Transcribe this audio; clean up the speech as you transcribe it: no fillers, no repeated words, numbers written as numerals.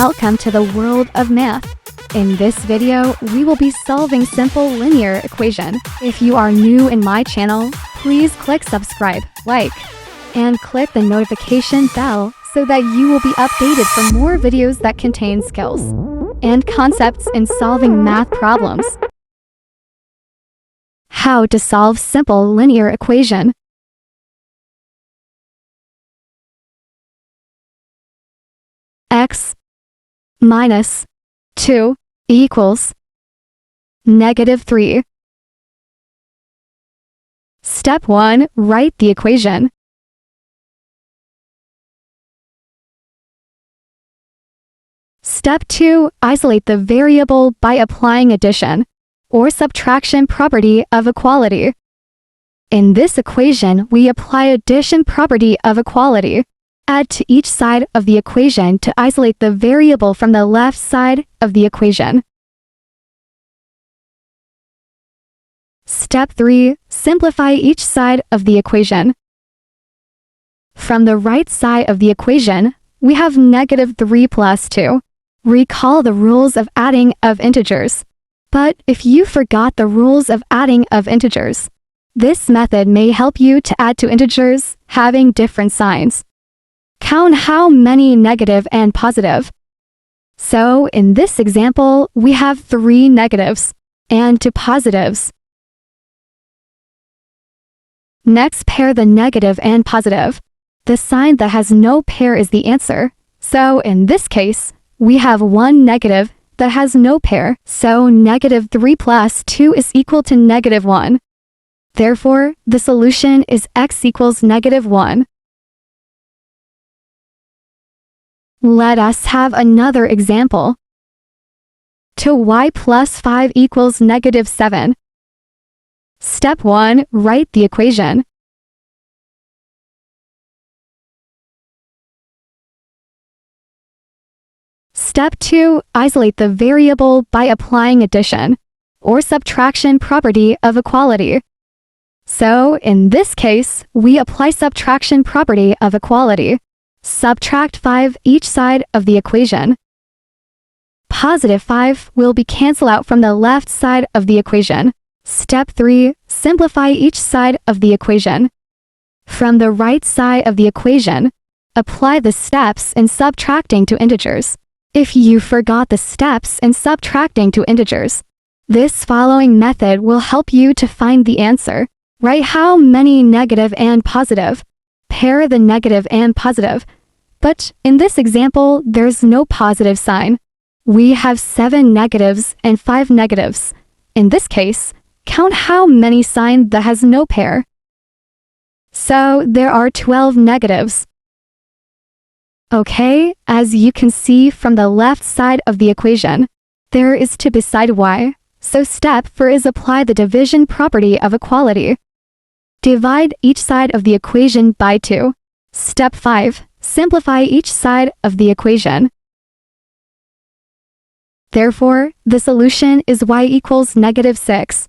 Welcome to the world of math. In this video, we will be solving simple linear equation. If you are new in my channel, please click subscribe, like, and click the notification bell so that you will be updated for more videos that contain skills and concepts in solving math problems. How to solve simple linear equation. X minus 2 equals -3. Step 1. Write the equation. Step 2. Isolate the variable by applying addition or subtraction property of equality. In this equation, we apply addition property of equality. Add to each side of the equation to isolate the variable from the left side of the equation. Step 3. Simplify each side of the equation. From the right side of the equation, we have -3 plus 2. Recall the rules of adding of integers. But if you forgot the rules of adding of integers, this method may help you to add to integers having different signs. Count how many negative and positive. So in this example, we have 3 negatives and 2 positives. Next, pair the negative and positive. The sign that has no pair is the answer. So in this case, we have 1 negative that has no pair, so -3 plus 2 is equal to -1. Therefore, the solution is x equals -1. Let us have another example. 2y plus 5 equals -7. Step 1. Write the equation. Step 2. Isolate the variable by applying addition or subtraction property of equality. So, in this case, we apply subtraction property of equality. Subtract 5 each side of the equation. +5 will be cancelled out from the left side of the equation. Step 3. Simplify each side of the equation. From the right side of the equation, apply the steps in subtracting to integers. If you forgot the steps in subtracting to integers, this following method will help you to find the answer. Write how many negative and positive. Pair the negative and positive. But in this example, there's no positive sign. We have 7 negatives and 5 negatives. In this case, count how many signs that has no pair. So there are 12 negatives. Okay, as you can see from the left side of the equation, there is 2 beside y. So step 4 is apply the division property of equality. Divide each side of the equation by 2. Step 5. Simplify each side of the equation. Therefore, the solution is y equals -6.